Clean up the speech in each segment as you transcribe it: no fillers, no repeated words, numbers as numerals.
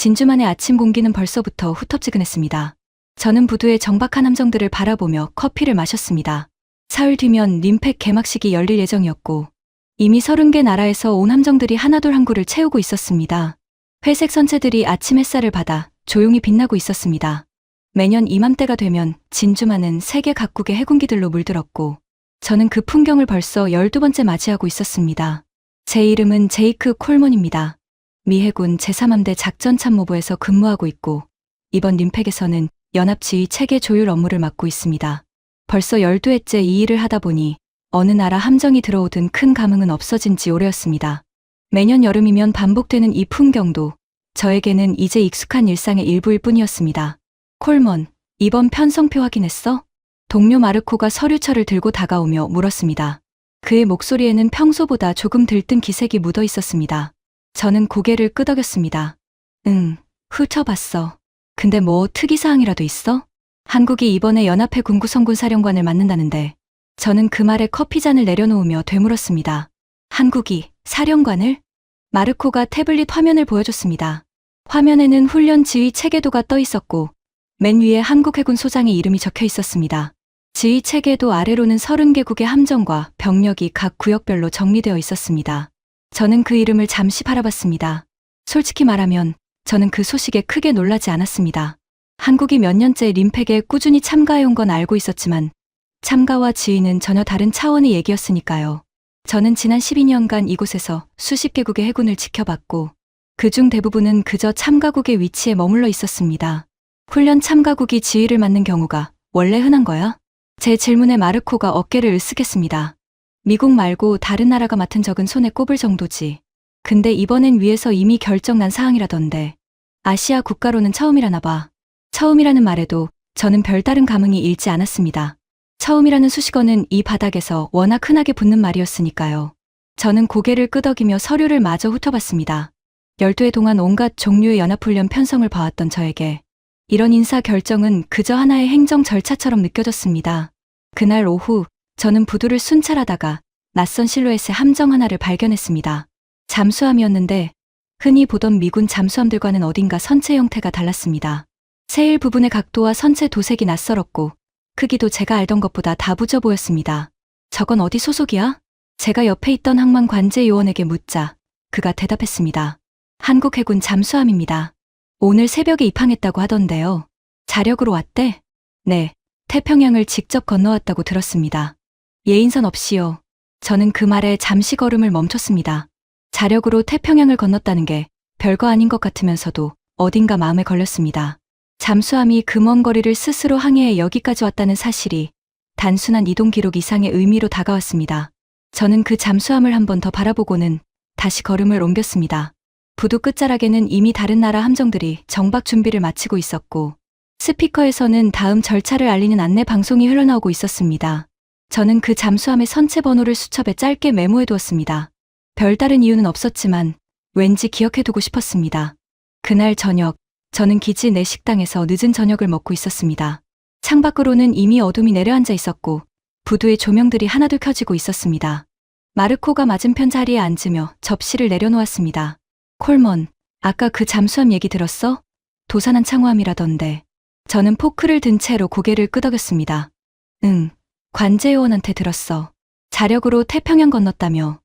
진주만의 아침 공기는 벌써부터 후텁지근했습니다. 저는 부두의 정박한 함정들을 바라보며 커피를 마셨습니다. 사흘 뒤면 림팩 개막식이 열릴 예정이었고 이미 30개 나라에서 온 함정들이 하나둘 항구를 채우고 있었습니다. 회색 선체들이 아침 햇살을 받아 조용히 빛나고 있었습니다. 매년 이맘때가 되면 진주만은 세계 각국의 해군기들로 물들었고 저는 그 풍경을 벌써 12번째 맞이하고 있었습니다. 제 이름은 제이크 콜먼입니다. 미 해군 제3함대 작전참모부에서 근무하고 있고 이번 림팩에서는 연합지휘 체계 조율 업무를 맡고 있습니다. 벌써 12회째 이 일을 하다 보니 어느 나라 함정이 들어오든 큰 감흥은 없어진 지 오래였습니다. 매년 여름이면 반복되는 이 풍경도 저에게는 이제 익숙한 일상의 일부일 뿐이었습니다. 콜먼, 이번 편성표 확인했어? 동료 마르코가 서류철을 들고 다가오며 물었습니다. 그의 목소리에는 평소보다 조금 들뜬 기색이 묻어 있었습니다. 저는 고개를 끄덕였습니다. 응, 훑어봤어. 근데 뭐 특이사항이라도 있어? 한국이 이번에 연합회 군구성군 사령관을 맡는다는데 저는 그 말에 커피잔을 내려놓으며 되물었습니다. 한국이 사령관을? 마르코가 태블릿 화면을 보여줬습니다. 화면에는 훈련 지휘 체계도가 떠 있었고 맨 위에 한국해군 소장의 이름이 적혀 있었습니다. 지휘 체계도 아래로는 30개국의 함정과 병력이 각 구역별로 정리되어 있었습니다. 저는 그 이름을 잠시 바라봤습니다. 솔직히 말하면 저는 그 소식에 크게 놀라지 않았습니다. 한국이 몇 년째 림팩에 꾸준히 참가해온 건 알고 있었지만 참가와 지휘는 전혀 다른 차원의 얘기였으니까요. 저는 지난 12년간 이곳에서 수십 개국의 해군을 지켜봤고 그중 대부분은 그저 참가국의 위치에 머물러 있었습니다. 훈련 참가국이 지휘를 맡는 경우가 원래 흔한 거야? 제 질문에 마르코가 어깨를 으쓱했습니다. 미국 말고 다른 나라가 맡은 적은 손에 꼽을 정도지. 근데 이번엔 위에서 이미 결정난 사항이라던데. 아시아 국가로는 처음이라나 봐. 처음이라는 말에도 저는 별다른 감흥이 잃지 않았습니다. 처음이라는 수식어는 이 바닥에서 워낙 흔하게 붙는 말이었으니까요. 저는 고개를 끄덕이며 서류를 마저 훑어봤습니다. 12회 동안 온갖 종류의 연합훈련 편성을 봐왔던 저에게 이런 인사 결정은 그저 하나의 행정 절차처럼 느껴졌습니다. 그날 오후 저는 부두를 순찰하다가 낯선 실루엣의 함정 하나를 발견했습니다. 잠수함이었는데 흔히 보던 미군 잠수함들과는 어딘가 선체 형태가 달랐습니다. 세일 부분의 각도와 선체 도색이 낯설었고 크기도 제가 알던 것보다 다부져 보였습니다. 저건 어디 소속이야? 제가 옆에 있던 항만 관제 요원에게 묻자 그가 대답했습니다. 한국해군 잠수함입니다. 오늘 새벽에 입항했다고 하던데요. 자력으로 왔대? 네, 태평양을 직접 건너왔다고 들었습니다. 예인선 없이요. 저는 그 말에 잠시 걸음을 멈췄습니다. 자력으로 태평양을 건넜다는 게 별거 아닌 것 같으면서도 어딘가 마음에 걸렸습니다. 잠수함이 그 먼 거리를 스스로 항해해 여기까지 왔다는 사실이 단순한 이동 기록 이상의 의미로 다가왔습니다. 저는 그 잠수함을 한 번 더 바라보고는 다시 걸음을 옮겼습니다. 부두 끝자락에는 이미 다른 나라 함정들이 정박 준비를 마치고 있었고 스피커에서는 다음 절차를 알리는 안내 방송이 흘러나오고 있었습니다. 저는 그 잠수함의 선체 번호를 수첩에 짧게 메모해 두었습니다. 별다른 이유는 없었지만 왠지 기억해두고 싶었습니다. 그날 저녁, 저는 기지 내 식당에서 늦은 저녁을 먹고 있었습니다. 창밖으로는 이미 어둠이 내려앉아 있었고 부두의 조명들이 하나둘 켜지고 있었습니다. 마르코가 맞은편 자리에 앉으며 접시를 내려놓았습니다. 콜먼, 아까 그 잠수함 얘기 들었어? 도산한 창호함이라던데. 저는 포크를 든 채로 고개를 끄덕였습니다. 응, 관제요원한테 들었어. 자력으로 태평양 건넜다며.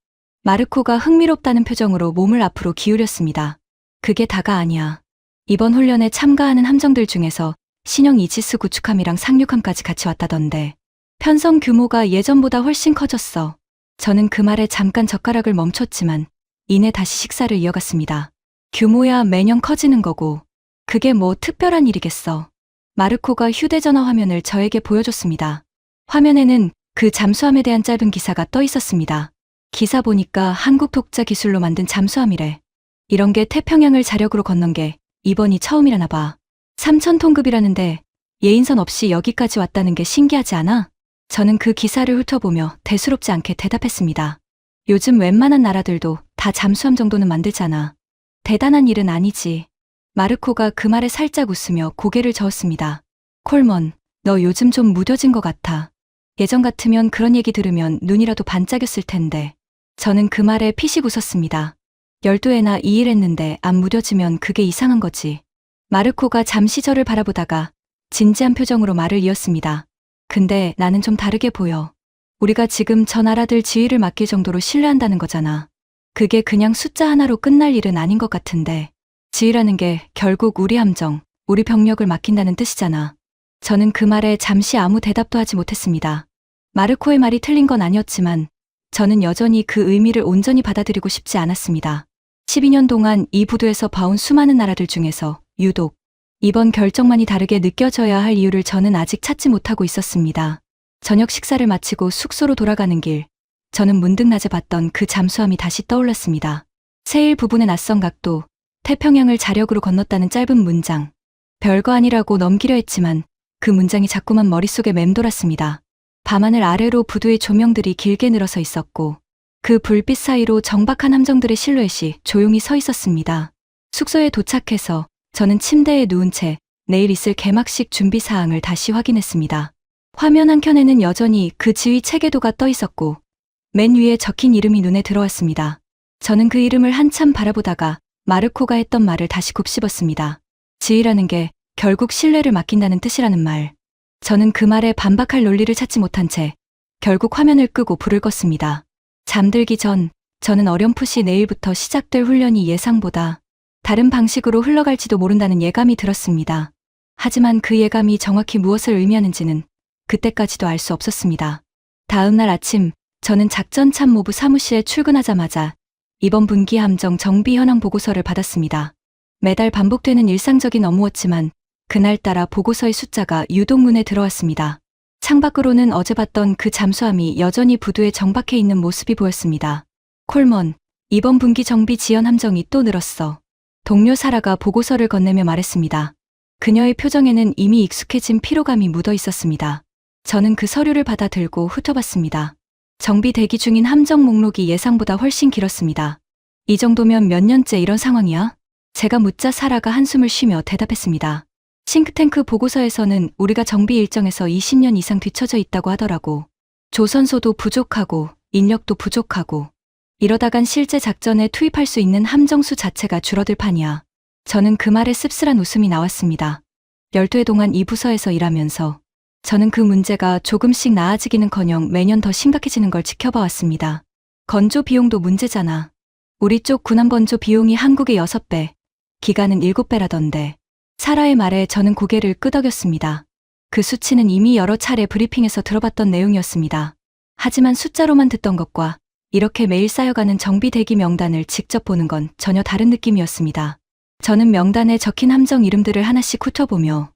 마르코가 흥미롭다는 표정으로 몸을 앞으로 기울였습니다. 그게 다가 아니야. 이번 훈련에 참가하는 함정들 중에서 신형 이지스 구축함이랑 상륙함까지 같이 왔다던데. 편성 규모가 예전보다 훨씬 커졌어. 저는 그 말에 잠깐 젓가락을 멈췄지만 이내 다시 식사를 이어갔습니다. 규모야 매년 커지는 거고 그게 뭐 특별한 일이겠어. 마르코가 휴대전화 화면을 저에게 보여줬습니다. 화면에는 그 잠수함에 대한 짧은 기사가 떠 있었습니다. 기사 보니까 한국 독자 기술로 만든 잠수함이래. 이런 게 태평양을 자력으로 건넌 게 이번이 처음이라나 봐. 3,000톤급이라는데 예인선 없이 여기까지 왔다는 게 신기하지 않아? 저는 그 기사를 훑어보며 대수롭지 않게 대답했습니다. 요즘 웬만한 나라들도 다 잠수함 정도는 만들잖아. 대단한 일은 아니지. 마르코가 그 말에 살짝 웃으며 고개를 저었습니다. 콜먼, 너 요즘 좀 무뎌진 것 같아. 예전 같으면 그런 얘기 들으면 눈이라도 반짝였을 텐데. 저는 그 말에 피식 웃었습니다. 12회나 이 일 했는데 안 무뎌지면 그게 이상한 거지. 마르코가 잠시 저를 바라보다가 진지한 표정으로 말을 이었습니다. 근데 나는 좀 다르게 보여. 우리가 지금 저 나라들 지휘를 맡길 정도로 신뢰한다는 거잖아. 그게 그냥 숫자 하나로 끝날 일은 아닌 것 같은데. 지휘라는 게 결국 우리 함정, 우리 병력을 맡긴다는 뜻이잖아. 저는 그 말에 잠시 아무 대답도 하지 못했습니다. 마르코의 말이 틀린 건 아니었지만 저는 여전히 그 의미를 온전히 받아들이고 싶지 않았습니다. 12년 동안 이 부두에서 봐온 수많은 나라들 중에서 유독 이번 결정만이 다르게 느껴져야 할 이유를 저는 아직 찾지 못하고 있었습니다. 저녁 식사를 마치고 숙소로 돌아가는 길, 저는 문득 낮에 봤던 그 잠수함이 다시 떠올랐습니다. 세일 부분의 낯선 각도, 태평양을 자력으로 건넜다는 짧은 문장. 별거 아니라고 넘기려 했지만 그 문장이 자꾸만 머릿속에 맴돌았습니다. 밤하늘 아래로 부두의 조명들이 길게 늘어서 있었고 그 불빛 사이로 정박한 함정들의 실루엣이 조용히 서 있었습니다. 숙소에 도착해서 저는 침대에 누운 채 내일 있을 개막식 준비 사항을 다시 확인했습니다. 화면 한켠에는 여전히 그 지휘 체계도가 떠 있었고 맨 위에 적힌 이름이 눈에 들어왔습니다. 저는 그 이름을 한참 바라보다가 마르코가 했던 말을 다시 곱씹었습니다. 지휘라는 게 결국 신뢰를 맡긴다는 뜻이라는 말. 저는 그 말에 반박할 논리를 찾지 못한 채 결국 화면을 끄고 불을 껐습니다. 잠들기 전 저는 어렴풋이 내일부터 시작될 훈련이 예상보다 다른 방식으로 흘러갈지도 모른다는 예감이 들었습니다. 하지만 그 예감이 정확히 무엇을 의미하는지는 그때까지도 알 수 없었습니다. 다음 날 아침 저는 작전참모부 사무실에 출근하자마자 이번 분기 함정 정비 현황 보고서를 받았습니다. 매달 반복되는 일상적인 업무였지만 그날따라 보고서의 숫자가 유독 눈에 들어왔습니다. 창밖으로는 어제 봤던 그 잠수함이 여전히 부두에 정박해 있는 모습이 보였습니다. 콜먼, 이번 분기 정비 지연 함정이 또 늘었어. 동료 사라가 보고서를 건네며 말했습니다. 그녀의 표정에는 이미 익숙해진 피로감이 묻어 있었습니다. 저는 그 서류를 받아 들고 훑어봤습니다. 정비 대기 중인 함정 목록이 예상보다 훨씬 길었습니다. 이 정도면 몇 년째 이런 상황이야? 제가 묻자 사라가 한숨을 쉬며 대답했습니다. 싱크탱크 보고서에서는 우리가 정비 일정에서 20년 이상 뒤처져 있다고 하더라고. 조선소도 부족하고 인력도 부족하고 이러다간 실제 작전에 투입할 수 있는 함정수 자체가 줄어들 판이야. 저는 그 말에 씁쓸한 웃음이 나왔습니다. 12해 동안 이 부서에서 일하면서 저는 그 문제가 조금씩 나아지기는커녕 매년 더 심각해지는 걸 지켜봐왔습니다. 건조 비용도 문제잖아. 우리 쪽 군함 건조 비용이 한국의 6배, 기간은 7배라던데. 사라의 말에 저는 고개를 끄덕였습니다. 그 수치는 이미 여러 차례 브리핑에서 들어봤던 내용이었습니다. 하지만 숫자로만 듣던 것과 이렇게 매일 쌓여가는 정비 대기 명단을 직접 보는 건 전혀 다른 느낌이었습니다. 저는 명단에 적힌 함정 이름들을 하나씩 훑어보며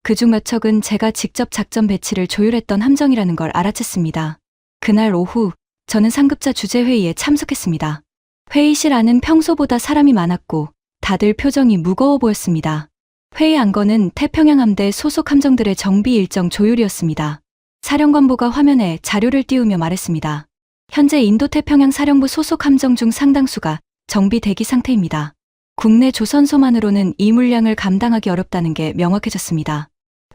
그중 몇 척은 제가 직접 작전 배치를 조율했던 함정이라는 걸 알아챘습니다. 그날 오후 저는 상급자 주재회의에 참석했습니다. 회의실 안은 평소보다 사람이 많았고 다들 표정이 무거워 보였습니다. 회의 안건은 태평양 함대 소속 함정들의 정비 일정 조율이었습니다. 사령관보가 화면에 자료를 띄우며 말했습니다. 현재 인도태평양 사령부 소속 함정 중 상당수가 정비 대기 상태입니다. 국내 조선소만으로는 이 물량을 감당하기 어렵다는 게 명확해졌습니다.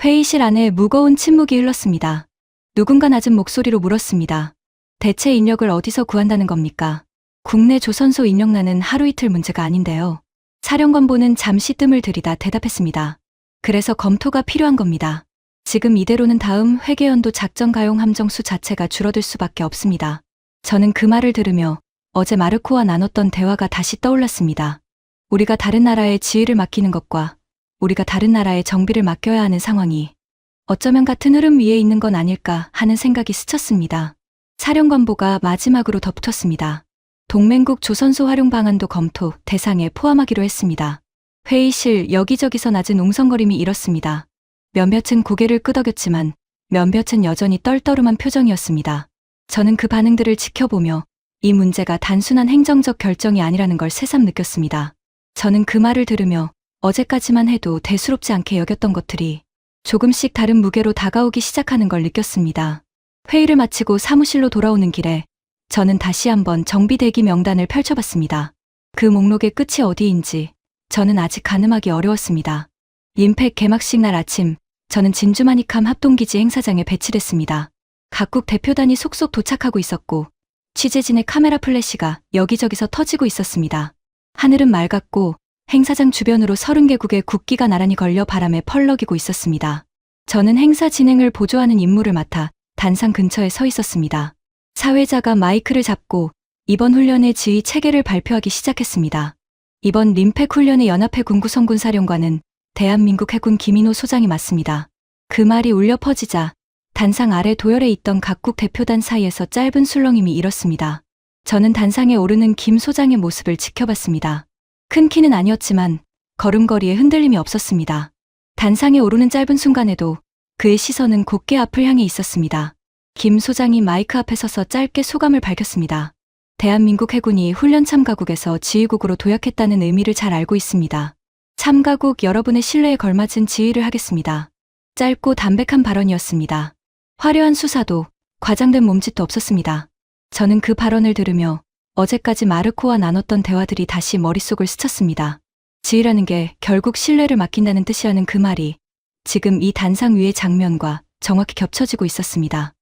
회의실 안에 무거운 침묵이 흘렀습니다. 누군가 낮은 목소리로 물었습니다. 대체 인력을 어디서 구한다는 겁니까? 국내 조선소 인력난은 하루 이틀 문제가 아닌데요. 사령관보는 잠시 뜸을 들이다 대답했습니다. 그래서 검토가 필요한 겁니다. 지금 이대로는 다음 회계연도 작전 가용 함정 수 자체가 줄어들 수밖에 없습니다. 저는 그 말을 들으며 어제 마르코와 나눴던 대화가 다시 떠올랐습니다. 우리가 다른 나라에 지휘를 맡기는 것과 우리가 다른 나라에 정비를 맡겨야 하는 상황이 어쩌면 같은 흐름 위에 있는 건 아닐까 하는 생각이 스쳤습니다. 사령관보가 마지막으로 덧붙였습니다. 동맹국 조선소 활용 방안도 검토 대상에 포함하기로 했습니다. 회의실 여기저기서 낮은 웅성거림이 일었습니다. 몇몇은 고개를 끄덕였지만 몇몇은 여전히 떨떠름한 표정이었습니다. 저는 그 반응들을 지켜보며 이 문제가 단순한 행정적 결정이 아니라는 걸 새삼 느꼈습니다. 저는 그 말을 들으며 어제까지만 해도 대수롭지 않게 여겼던 것들이 조금씩 다른 무게로 다가오기 시작하는 걸 느꼈습니다. 회의를 마치고 사무실로 돌아오는 길에 저는 다시 한번 정비 대기 명단을 펼쳐봤습니다. 그 목록의 끝이 어디인지 저는 아직 가늠하기 어려웠습니다. 임팩 개막식 날 아침 저는 진주마니캄 합동기지 행사장에 배치됐습니다. 각국 대표단이 속속 도착하고 있었고 취재진의 카메라 플래시가 여기저기서 터지고 있었습니다. 하늘은 맑았고 행사장 주변으로 30개국의 국기가 나란히 걸려 바람에 펄럭이고 있었습니다. 저는 행사 진행을 보조하는 임무를 맡아 단상 근처에 서 있었습니다. 사회자가 마이크를 잡고 이번 훈련의 지휘 체계를 발표하기 시작했습니다. 이번 림팩 훈련의 연합해 군구성군 사령관은 대한민국 해군 김인호 소장이 맡습니다. 그 말이 울려 퍼지자 단상 아래 도열해 있던 각국 대표단 사이에서 짧은 술렁임이 일었습니다. 저는 단상에 오르는 김 소장의 모습을 지켜봤습니다. 큰 키는 아니었지만 걸음걸이에 흔들림이 없었습니다. 단상에 오르는 짧은 순간에도 그의 시선은 곧게 앞을 향해 있었습니다. 김 소장이 마이크 앞에 서서 짧게 소감을 밝혔습니다. 대한민국 해군이 훈련 참가국에서 지휘국으로 도약했다는 의미를 잘 알고 있습니다. 참가국 여러분의 신뢰에 걸맞은 지휘를 하겠습니다. 짧고 담백한 발언이었습니다. 화려한 수사도 과장된 몸짓도 없었습니다. 저는 그 발언을 들으며 어제까지 마르코와 나눴던 대화들이 다시 머릿속을 스쳤습니다. 지휘라는 게 결국 신뢰를 맡긴다는 뜻이라는 그 말이 지금 이 단상 위의 장면과 정확히 겹쳐지고 있었습니다.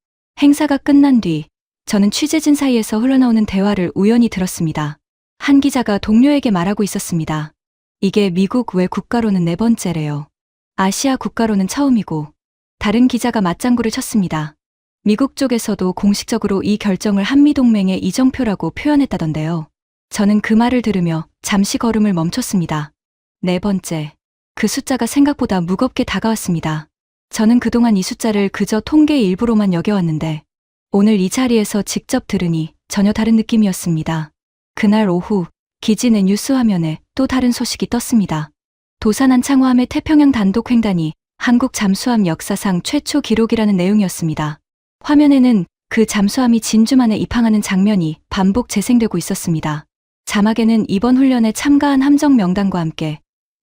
행사가 끝난 뒤 저는 취재진 사이에서 흘러나오는 대화를 우연히 들었습니다. 한 기자가 동료에게 말하고 있었습니다. 이게 미국 외 국가로는 4번째래요. 아시아 국가로는 처음이고. 다른 기자가 맞장구를 쳤습니다. 미국 쪽에서도 공식적으로 이 결정을 한미동맹의 이정표라고 표현했다던데요. 저는 그 말을 들으며 잠시 걸음을 멈췄습니다. 4번째. 그 숫자가 생각보다 무겁게 다가왔습니다. 저는 그동안 이 숫자를 그저 통계의 일부로만 여겨왔는데 오늘 이 자리에서 직접 들으니 전혀 다른 느낌이었습니다. 그날 오후 기지 내 뉴스 화면에 또 다른 소식이 떴습니다. 도산 창호함의 태평양 단독횡단이 한국 잠수함 역사상 최초 기록이라는 내용이었습니다. 화면에는 그 잠수함이 진주만에 입항하는 장면이 반복 재생되고 있었습니다. 자막에는 이번 훈련에 참가한 함정 명단과 함께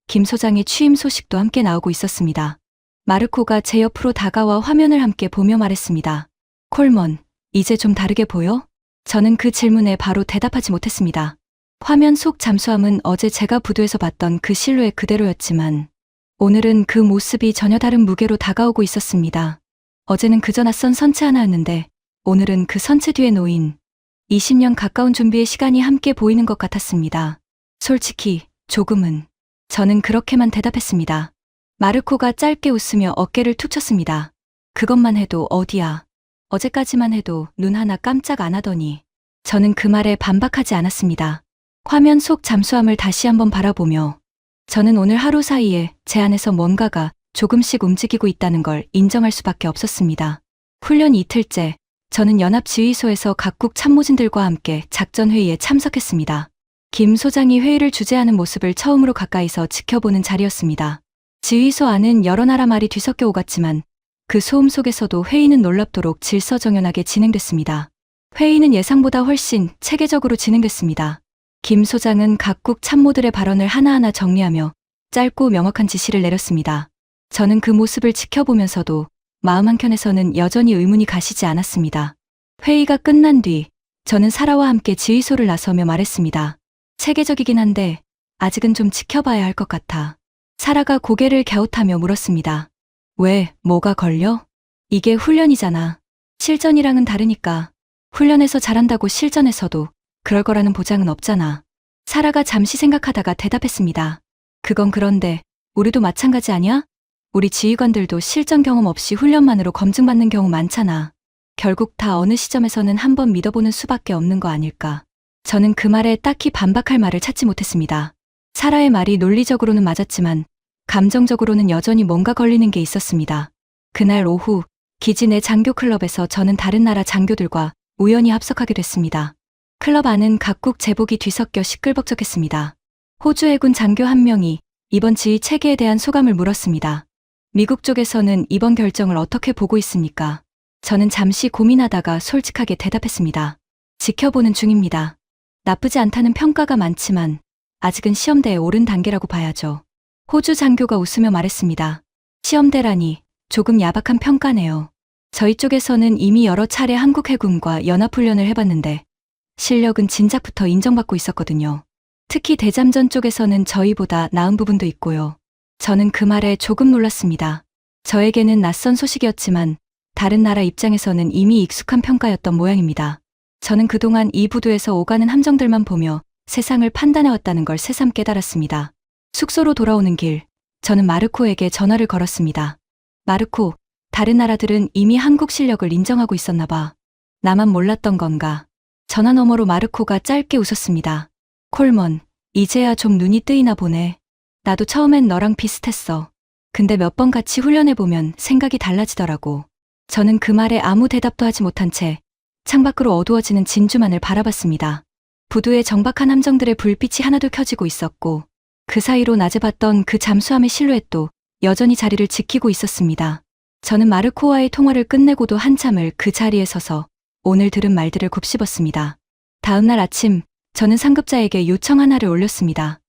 김 소장의 취임 소식도 함께 나오고 있었습니다. 마르코가 제 옆으로 다가와 화면을 함께 보며 말했습니다. 콜먼, 이제 좀 다르게 보여? 저는 그 질문에 바로 대답하지 못했습니다. 화면 속 잠수함은 어제 제가 부두에서 봤던 그 실루엣 그대로였지만 오늘은 그 모습이 전혀 다른 무게로 다가오고 있었습니다. 어제는 그저 낯선 선체 하나였는데 오늘은 그 선체 뒤에 놓인 20년 가까운 준비의 시간이 함께 보이는 것 같았습니다. 솔직히 조금은. 저는 그렇게만 대답했습니다. 마르코가 짧게 웃으며 어깨를 툭 쳤습니다. 그것만 해도 어디야. 어제까지만 해도 눈 하나 깜짝 안 하더니. 저는 그 말에 반박하지 않았습니다. 화면 속 잠수함을 다시 한번 바라보며 저는 오늘 하루 사이에 제 안에서 뭔가가 조금씩 움직이고 있다는 걸 인정할 수밖에 없었습니다. 훈련 이틀째, 저는 연합지휘소에서 각국 참모진들과 함께 작전회의에 참석했습니다. 김 소장이 회의를 주재하는 모습을 처음으로 가까이서 지켜보는 자리였습니다. 지휘소 안은 여러 나라 말이 뒤섞여 오갔지만 그 소음 속에서도 회의는 놀랍도록 질서정연하게 진행됐습니다. 회의는 예상보다 훨씬 체계적으로 진행됐습니다. 김 소장은 각국 참모들의 발언을 하나하나 정리하며 짧고 명확한 지시를 내렸습니다. 저는 그 모습을 지켜보면서도 마음 한켠에서는 여전히 의문이 가시지 않았습니다. 회의가 끝난 뒤 저는 사라와 함께 지휘소를 나서며 말했습니다. 체계적이긴 한데 아직은 좀 지켜봐야 할 것 같아. 사라가 고개를 갸웃하며 물었습니다. 왜, 뭐가 걸려? 이게 훈련이잖아. 실전이랑은 다르니까. 훈련에서 잘한다고 실전에서도 그럴 거라는 보장은 없잖아. 사라가 잠시 생각하다가 대답했습니다. 그건 그런데 우리도 마찬가지 아니야? 우리 지휘관들도 실전 경험 없이 훈련만으로 검증받는 경우 많잖아. 결국 다 어느 시점에서는 한번 믿어보는 수밖에 없는 거 아닐까. 저는 그 말에 딱히 반박할 말을 찾지 못했습니다. 사라의 말이 논리적으로는 맞았지만 감정적으로는 여전히 뭔가 걸리는 게 있었습니다. 그날 오후 기지 내 장교 클럽에서 저는 다른 나라 장교들과 우연히 합석하게 됐습니다. 클럽 안은 각국 제복이 뒤섞여 시끌벅적했습니다. 호주 해군 장교 한 명이 이번 지휘 체계에 대한 소감을 물었습니다. 미국 쪽에서는 이번 결정을 어떻게 보고 있습니까? 저는 잠시 고민하다가 솔직하게 대답했습니다. 지켜보는 중입니다. 나쁘지 않다는 평가가 많지만 아직은 시험대에 오른 단계라고 봐야죠. 호주 장교가 웃으며 말했습니다. 시험대라니 조금 야박한 평가네요. 저희 쪽에서는 이미 여러 차례 한국 해군과 연합훈련을 해봤는데 실력은 진작부터 인정받고 있었거든요. 특히 대잠전 쪽에서는 저희보다 나은 부분도 있고요. 저는 그 말에 조금 놀랐습니다. 저에게는 낯선 소식이었지만 다른 나라 입장에서는 이미 익숙한 평가였던 모양입니다. 저는 그동안 이 부두에서 오가는 함정들만 보며 세상을 판단해왔다는 걸 새삼 깨달았습니다. 숙소로 돌아오는 길, 저는 마르코에게 전화를 걸었습니다. 마르코, 다른 나라들은 이미 한국 실력을 인정하고 있었나 봐. 나만 몰랐던 건가? 전화 너머로 마르코가 짧게 웃었습니다. 콜먼, 이제야 좀 눈이 뜨이나 보네. 나도 처음엔 너랑 비슷했어. 근데 몇 번 같이 훈련해보면 생각이 달라지더라고. 저는 그 말에 아무 대답도 하지 못한 채 창밖으로 어두워지는 진주만을 바라봤습니다. 부두에 정박한 함정들의 불빛이 하나도 켜지고 있었고 그 사이로 낮에 봤던 그 잠수함의 실루엣도 여전히 자리를 지키고 있었습니다. 저는 마르코와의 통화를 끝내고도 한참을 그 자리에 서서 오늘 들은 말들을 곱씹었습니다. 다음 날 아침 저는 상급자에게 요청 하나를 올렸습니다.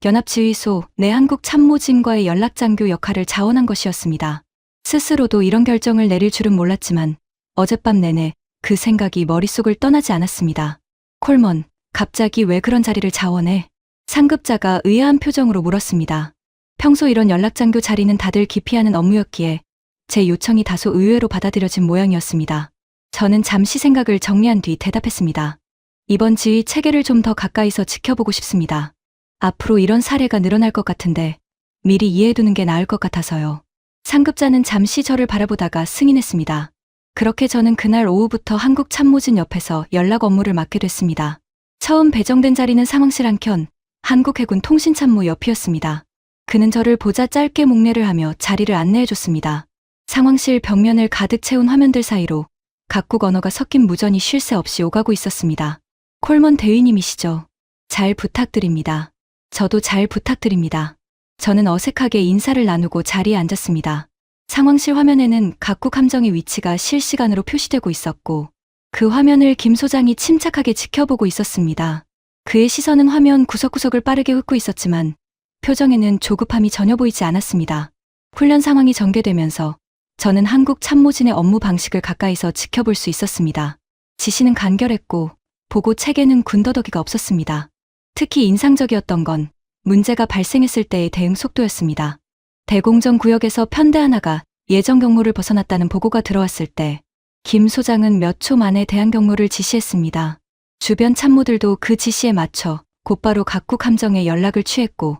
연합지휘소 내 한국 참모진과의 연락장교 역할을 자원한 것이었습니다. 스스로도 이런 결정을 내릴 줄은 몰랐지만 어젯밤 내내 그 생각이 머릿속을 떠나지 않았습니다. 콜먼, 갑자기 왜 그런 자리를 자원해? 상급자가 의아한 표정으로 물었습니다. 평소 이런 연락장교 자리는 다들 기피하는 업무였기에 제 요청이 다소 의외로 받아들여진 모양이었습니다. 저는 잠시 생각을 정리한 뒤 대답했습니다. 이번 지휘 체계를 좀 더 가까이서 지켜보고 싶습니다. 앞으로 이런 사례가 늘어날 것 같은데 미리 이해해두는 게 나을 것 같아서요. 상급자는 잠시 저를 바라보다가 승인했습니다. 그렇게 저는 그날 오후부터 한국 참모진 옆에서 연락 업무를 맡게 됐습니다. 처음 배정된 자리는 상황실 한켠 한국해군 통신참모 옆이었습니다. 그는 저를 보자 짧게 목례를 하며 자리를 안내해줬습니다. 상황실 벽면을 가득 채운 화면들 사이로 각국 언어가 섞인 무전이 쉴 새 없이 오가고 있었습니다. 콜먼 대위님이시죠? 잘 부탁드립니다. 저도 잘 부탁드립니다. 저는 어색하게 인사를 나누고 자리에 앉았습니다. 상황실 화면에는 각국 함정의 위치가 실시간으로 표시되고 있었고 그 화면을 김 소장이 침착하게 지켜보고 있었습니다. 그의 시선은 화면 구석구석을 빠르게 훑고 있었지만 표정에는 조급함이 전혀 보이지 않았습니다. 훈련 상황이 전개되면서 저는 한국 참모진의 업무 방식을 가까이서 지켜볼 수 있었습니다. 지시는 간결했고 보고 체계는 군더더기가 없었습니다. 특히 인상적이었던 건 문제가 발생했을 때의 대응 속도였습니다. 대공정 구역에서 편대 하나가 예정 경로를 벗어났다는 보고가 들어왔을 때 김 소장은 몇 초 만에 대항 경로를 지시했습니다. 주변 참모들도 그 지시에 맞춰 곧바로 각국 함정에 연락을 취했고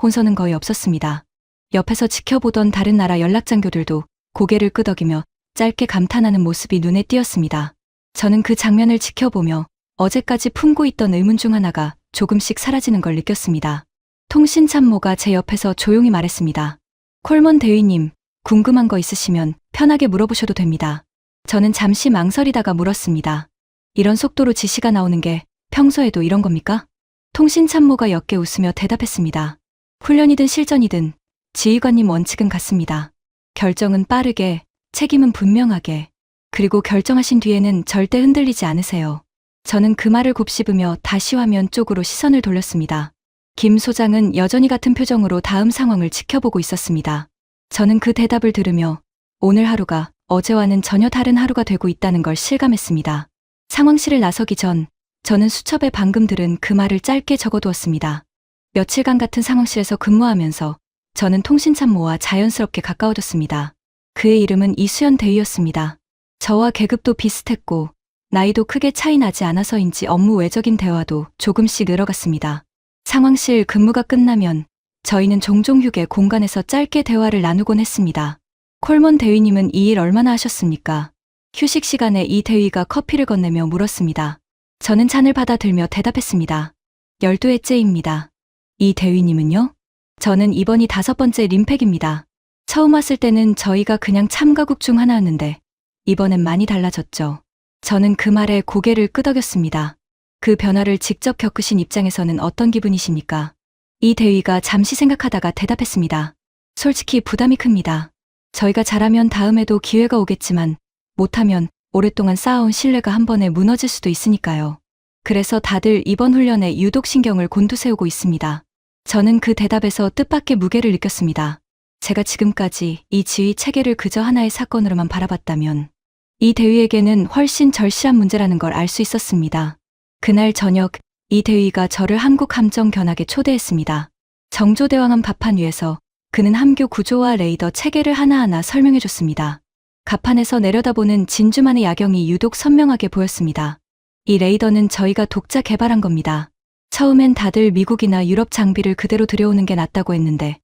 혼선은 거의 없었습니다. 옆에서 지켜보던 다른 나라 연락장교들도 고개를 끄덕이며 짧게 감탄하는 모습이 눈에 띄었습니다. 저는 그 장면을 지켜보며 어제까지 품고 있던 의문 중 하나가 조금씩 사라지는 걸 느꼈습니다. 통신참모가 제 옆에서 조용히 말했습니다. 콜먼 대위님, 궁금한 거 있으시면 편하게 물어보셔도 됩니다. 저는 잠시 망설이다가 물었습니다. 이런 속도로 지시가 나오는 게 평소에도 이런 겁니까? 통신참모가 옅게 웃으며 대답했습니다. 훈련이든 실전이든 지휘관님 원칙은 같습니다. 결정은 빠르게, 책임은 분명하게, 그리고 결정하신 뒤에는 절대 흔들리지 않으세요. 저는 그 말을 곱씹으며 다시 화면 쪽으로 시선을 돌렸습니다. 김 소장은 여전히 같은 표정으로 다음 상황을 지켜보고 있었습니다. 저는 그 대답을 들으며 오늘 하루가 어제와는 전혀 다른 하루가 되고 있다는 걸 실감했습니다. 상황실을 나서기 전 저는 수첩에 방금 들은 그 말을 짧게 적어두었습니다. 며칠간 같은 상황실에서 근무하면서 저는 통신참모와 자연스럽게 가까워졌습니다. 그의 이름은 이수연 대위였습니다. 저와 계급도 비슷했고 나이도 크게 차이 나지 않아서인지 업무 외적인 대화도 조금씩 늘어갔습니다. 상황실 근무가 끝나면 저희는 종종 휴게 공간에서 짧게 대화를 나누곤 했습니다. 콜먼 대위님은 이 일 얼마나 하셨습니까? 휴식 시간에 이 대위가 커피를 건네며 물었습니다. 저는 잔을 받아들며 대답했습니다. 12회째입니다. 이 대위님은요? 저는 이번이 5번째 림팩입니다. 처음 왔을 때는 저희가 그냥 참가국 중 하나였는데 이번엔 많이 달라졌죠. 저는 그 말에 고개를 끄덕였습니다. 그 변화를 직접 겪으신 입장에서는 어떤 기분이십니까? 이 대위가 잠시 생각하다가 대답했습니다. 솔직히 부담이 큽니다. 저희가 잘하면 다음에도 기회가 오겠지만 못하면 오랫동안 쌓아온 신뢰가 한 번에 무너질 수도 있으니까요. 그래서 다들 이번 훈련에 유독 신경을 곤두세우고 있습니다. 저는 그 대답에서 뜻밖의 무게를 느꼈습니다. 제가 지금까지 이 지휘 체계를 그저 하나의 사건으로만 바라봤다면 이 대위에게는 훨씬 절실한 문제라는 걸 알 수 있었습니다. 그날 저녁 이 대위가 저를 한국 함정 견학에 초대했습니다. 정조대왕함 갑판 위에서 그는 함교 구조와 레이더 체계를 하나하나 설명해줬습니다. 갑판에서 내려다보는 진주만의 야경이 유독 선명하게 보였습니다. 이 레이더는 저희가 독자 개발한 겁니다. 처음엔 다들 미국이나 유럽 장비를 그대로 들여오는 게 낫다고 했는데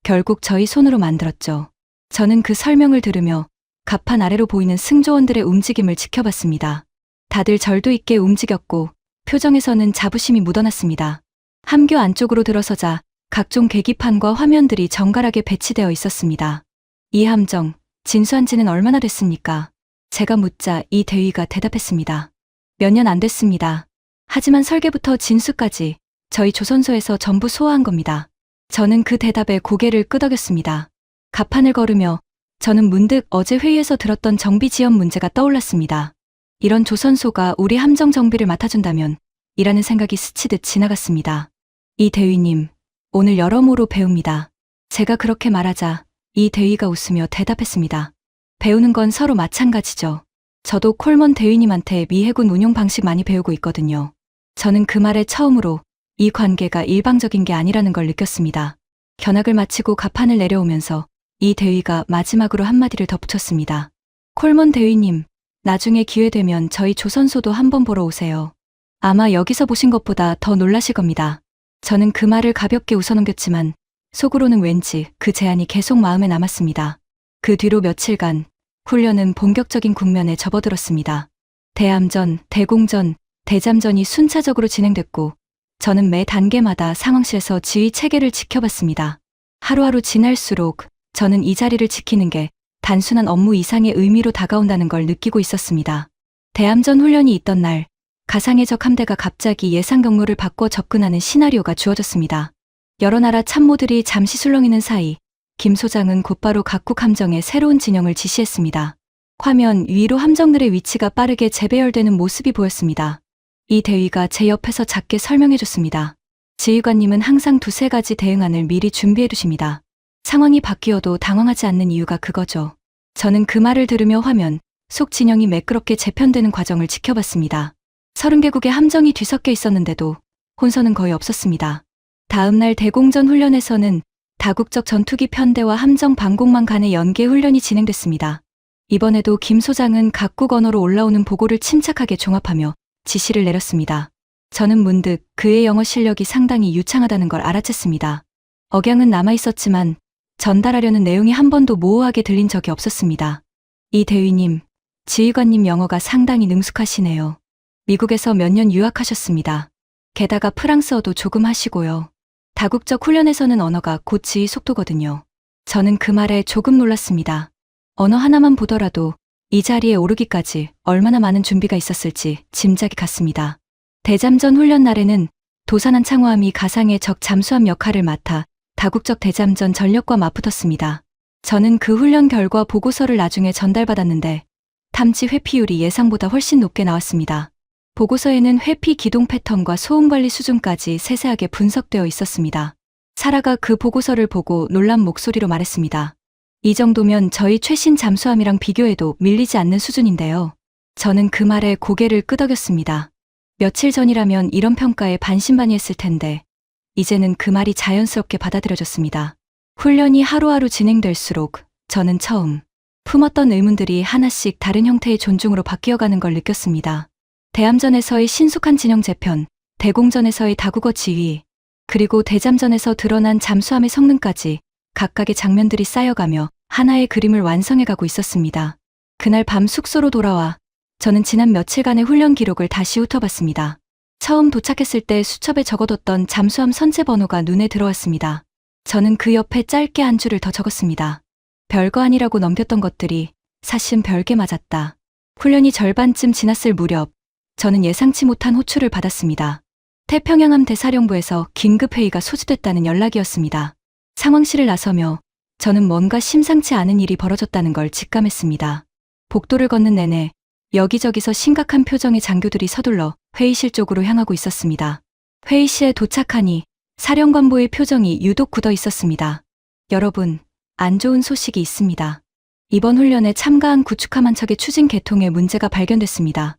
결국 저희 손으로 만들었죠. 저는 그 설명을 들으며 갑판 아래로 보이는 승조원들의 움직임을 지켜봤습니다. 다들 절도 있게 움직였고 표정에서는 자부심이 묻어났습니다. 함교 안쪽으로 들어서자 각종 계기판과 화면들이 정갈하게 배치되어 있었습니다. 이 함정, 진수한 지는 얼마나 됐습니까? 제가 묻자 이 대위가 대답했습니다. 몇 년 안 됐습니다. 하지만 설계부터 진수까지 저희 조선소에서 전부 소화한 겁니다. 저는 그 대답에 고개를 끄덕였습니다. 갑판을 걸으며 저는 문득 어제 회의에서 들었던 정비 지연 문제가 떠올랐습니다. 이런 조선소가 우리 함정 정비를 맡아준다면 이라는 생각이 스치듯 지나갔습니다. 이 대위님, 오늘 여러모로 배웁니다. 제가 그렇게 말하자 이 대위가 웃으며 대답했습니다. 배우는 건 서로 마찬가지죠. 저도 콜먼 대위님한테 미 해군 운용 방식 많이 배우고 있거든요. 저는 그 말에 처음으로 이 관계가 일방적인 게 아니라는 걸 느꼈습니다. 견학을 마치고 갑판을 내려오면서 이 대위가 마지막으로 한마디를 덧붙였습니다. 콜먼 대위님, 나중에 기회 되면 저희 조선소도 한번 보러 오세요. 아마 여기서 보신 것보다 더 놀라실 겁니다. 저는 그 말을 가볍게 웃어넘겼지만 속으로는 왠지 그 제안이 계속 마음에 남았습니다. 그 뒤로 며칠간 훈련은 본격적인 국면에 접어들었습니다. 대함전, 대공전, 대잠전이 순차적으로 진행됐고 저는 매 단계마다 상황실에서 지휘 체계를 지켜봤습니다. 하루하루 지날수록 저는 이 자리를 지키는 게 단순한 업무 이상의 의미로 다가온다는 걸 느끼고 있었습니다. 대함전 훈련이 있던 날, 가상의 적 함대가 갑자기 예상 경로를 바꿔 접근하는 시나리오가 주어졌습니다. 여러 나라 참모들이 잠시 술렁이는 사이 김 소장은 곧바로 각국 함정의 새로운 진영을 지시했습니다. 화면 위로 함정들의 위치가 빠르게 재배열되는 모습이 보였습니다. 이 대위가 제 옆에서 작게 설명해줬습니다. 지휘관님은 항상 두세 가지 대응안을 미리 준비해두십니다. 상황이 바뀌어도 당황하지 않는 이유가 그거죠. 저는 그 말을 들으며 화면 속 진영이 매끄럽게 재편되는 과정을 지켜봤습니다. 30개국의 함정이 뒤섞여 있었는데도 혼선은 거의 없었습니다. 다음 날 대공전 훈련에서는 다국적 전투기 편대와 함정 방공망 간의 연계 훈련이 진행됐습니다. 이번에도 김 소장은 각국 언어로 올라오는 보고를 침착하게 종합하며 지시를 내렸습니다. 저는 문득 그의 영어 실력이 상당히 유창하다는 걸 알아챘습니다. 억양은 남아있었지만 전달하려는 내용이 한 번도 모호하게 들린 적이 없었습니다. 이 대위님, 지휘관님 영어가 상당히 능숙하시네요. 미국에서 몇 년 유학하셨습니다. 게다가 프랑스어도 조금 하시고요. 다국적 훈련에서는 언어가 곧 지휘 속도거든요. 저는 그 말에 조금 놀랐습니다. 언어 하나만 보더라도 이 자리에 오르기까지 얼마나 많은 준비가 있었을지 짐작이 갔습니다. 대잠전 훈련 날에는 도산한 창호함이 가상의 적 잠수함 역할을 맡아 다국적 대잠전 전력과 맞붙었습니다. 저는 그 훈련 결과 보고서를 나중에 전달받았는데 탐지 회피율이 예상보다 훨씬 높게 나왔습니다. 보고서에는 회피 기동 패턴과 소음 관리 수준까지 세세하게 분석되어 있었습니다. 사라가 그 보고서를 보고 놀란 목소리로 말했습니다. 이 정도면 저희 최신 잠수함이랑 비교해도 밀리지 않는 수준인데요. 저는 그 말에 고개를 끄덕였습니다. 며칠 전이라면 이런 평가에 반신반의했을 텐데 이제는 그 말이 자연스럽게 받아들여졌습니다. 훈련이 하루하루 진행될수록 저는 처음 품었던 의문들이 하나씩 다른 형태의 존중으로 바뀌어가는 걸 느꼈습니다. 대함전에서의 신속한 진영 재편, 대공전에서의 다국어 지휘, 그리고 대잠전에서 드러난 잠수함의 성능까지 각각의 장면들이 쌓여가며 하나의 그림을 완성해가고 있었습니다. 그날 밤 숙소로 돌아와 저는 지난 며칠간의 훈련 기록을 다시 훑어봤습니다. 처음 도착했을 때 수첩에 적어뒀던 잠수함 선체 번호가 눈에 들어왔습니다. 저는 그 옆에 짧게 한 줄을 더 적었습니다. 별거 아니라고 넘겼던 것들이 사실 별게 맞았다. 훈련이 절반쯤 지났을 무렵 저는 예상치 못한 호출을 받았습니다. 태평양함 대사령부에서 긴급회의가 소집됐다는 연락이었습니다. 상황실을 나서며 저는 뭔가 심상치 않은 일이 벌어졌다는 걸 직감했습니다. 복도를 걷는 내내 여기저기서 심각한 표정의 장교들이 서둘러 회의실 쪽으로 향하고 있었습니다. 회의실에 도착하니 사령관보의 표정이 유독 굳어 있었습니다. 여러분, 안 좋은 소식이 있습니다. 이번 훈련에 참가한 구축함 한 척의 추진 계통에 문제가 발견됐습니다.